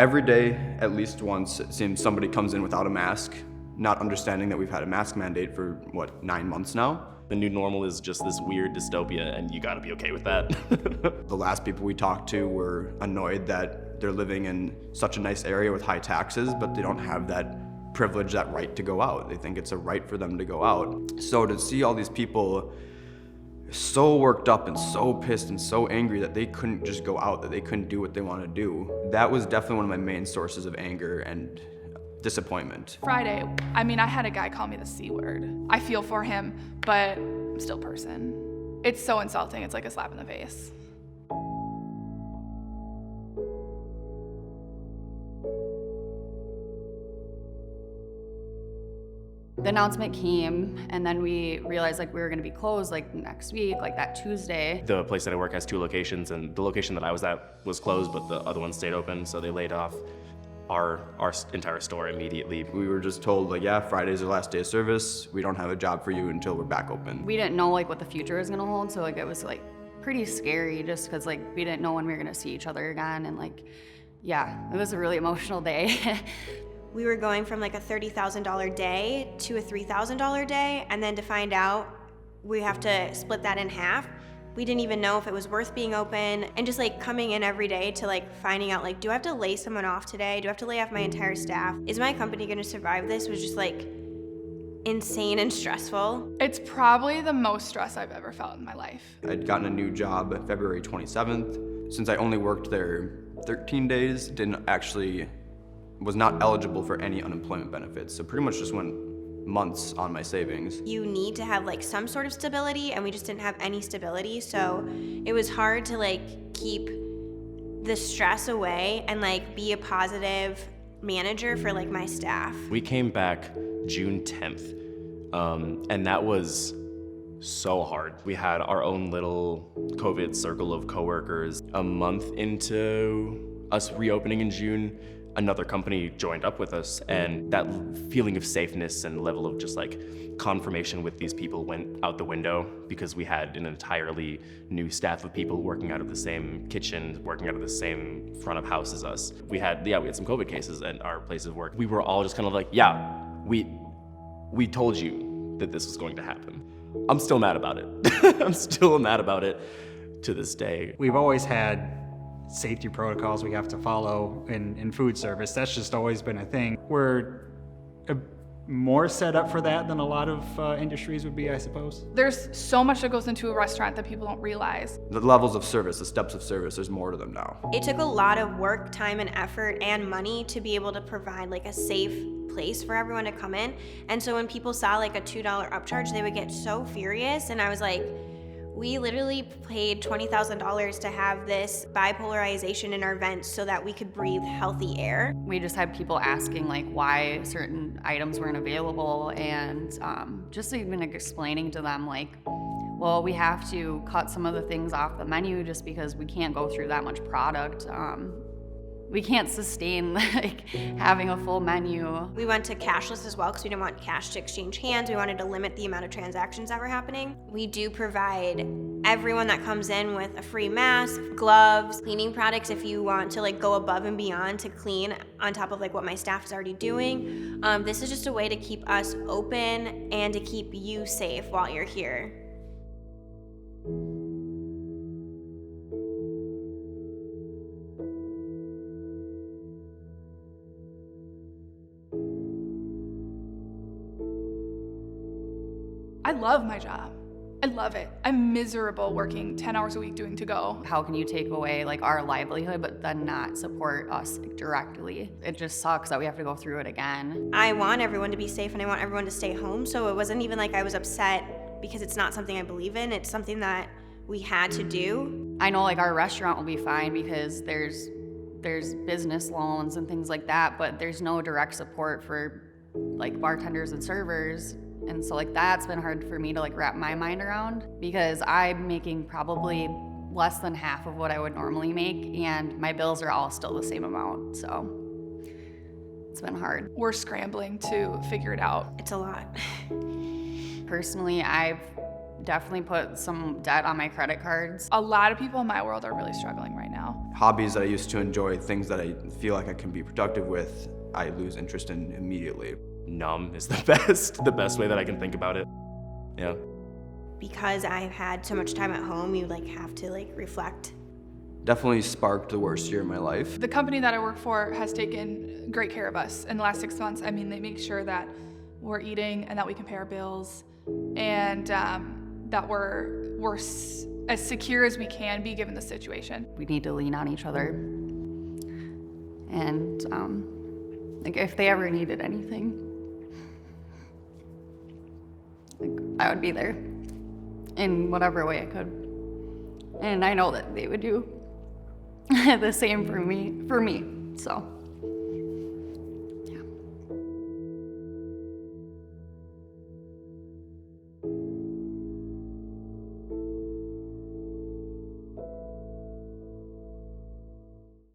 Every day, at least once, it seems somebody comes in without a mask, not understanding that we've had a mask mandate for, 9 months now? The new normal is just this weird dystopia, and you gotta be okay with that. The last people we talked to were annoyed that they're living in such a nice area with high taxes, but they don't have that privilege, that right to go out. They think it's a right for them to go out. So to see all these people so worked up and so pissed and so angry that they couldn't just go out, that they couldn't do what they want to do, that was definitely one of my main sources of anger and disappointment. Friday, I had a guy call me the C word. I feel for him, but I'm still a person. It's so insulting, it's like a slap in the face. The announcement came, and then we realized we were gonna be closed next week, that Tuesday. The place that I work has 2 locations, and the location that I was at was closed, but the other one stayed open, so they laid off our entire store immediately. We were just told, yeah, Friday's the last day of service. We don't have a job for you until we're back open. We didn't know what the future was gonna hold, so it was pretty scary just because we didn't know when we were gonna see each other again, and yeah, it was a really emotional day. We were going from a $30,000 day to a $3,000 day, and then to find out we have to split that in half. We didn't even know if it was worth being open, and just coming in every day to finding out do I have to lay someone off today? Do I have to lay off my entire staff? Is my company gonna survive this? Was just insane and stressful. It's probably the most stress I've ever felt in my life. I'd gotten a new job February 27th. Since I only worked there 13 days, was not eligible for any unemployment benefits. So pretty much just went months on my savings. You need to have some sort of stability, and we just didn't have any stability. So it was hard to keep the stress away and be a positive manager for my staff. We came back June 10th, and that was so hard. We had our own little COVID circle of coworkers. A month into us reopening in June, another company joined up with us, and that feeling of safeness and level of just confirmation with these people went out the window, because we had an entirely new staff of people working out of the same kitchen, working out of the same front of house as us. We had some COVID cases at our place of work. We were all just kind of we told you that this was going to happen. I'm still mad about it. I'm still mad about it to this day. We've always had safety protocols we have to follow in food service. That's just always been a thing. We're more set up for that than a lot of industries would be, I suppose. There's so much that goes into a restaurant that people don't realize. The levels of service, the steps of service, there's more to them now. It took a lot of work, time, and effort and money to be able to provide a safe place for everyone to come in. And so when people saw a $2 upcharge, they would get so furious, and I was we literally paid $20,000 to have this bipolarization in our vents so that we could breathe healthy air. We just had people asking why certain items weren't available, and just even explaining to them well, we have to cut some of the things off the menu just because we can't go through that much product. We can't sustain having a full menu. We went to cashless as well because we didn't want cash to exchange hands. We wanted to limit the amount of transactions that were happening. We do provide everyone that comes in with a free mask, gloves, cleaning products if you want to go above and beyond to clean on top of what my staff is already doing. This is just a way to keep us open and to keep you safe while you're here. I love my job. I love it. I'm miserable working 10 hours a week doing to-go. How can you take away our livelihood but then not support us directly? It just sucks that we have to go through it again. I want everyone to be safe, and I want everyone to stay home, so it wasn't even I was upset because it's not something I believe in. It's something that we had to do. I know our restaurant will be fine because there's business loans and things like that, but there's no direct support for bartenders and servers. And so that's been hard for me to wrap my mind around, because I'm making probably less than half of what I would normally make, and my bills are all still the same amount. So it's been hard. We're scrambling to figure it out. It's a lot. Personally, I've definitely put some debt on my credit cards. A lot of people in my world are really struggling right now. hobbies that I used to enjoy, things that I feel like I can be productive with, I lose interest in immediately. Numb is the best way that I can think about it. Yeah. Because I've had so much time at home, you like have to like reflect. Definitely sparked the worst year of my life. The company that I work for has taken great care of us in the last 6 months. I mean, they make sure that we're eating and that we can pay our bills, and that we're as secure as we can be given the situation. We need to lean on each other. And like if they ever needed anything, like I would be there in whatever way I could. And I know that they would do the same for me. So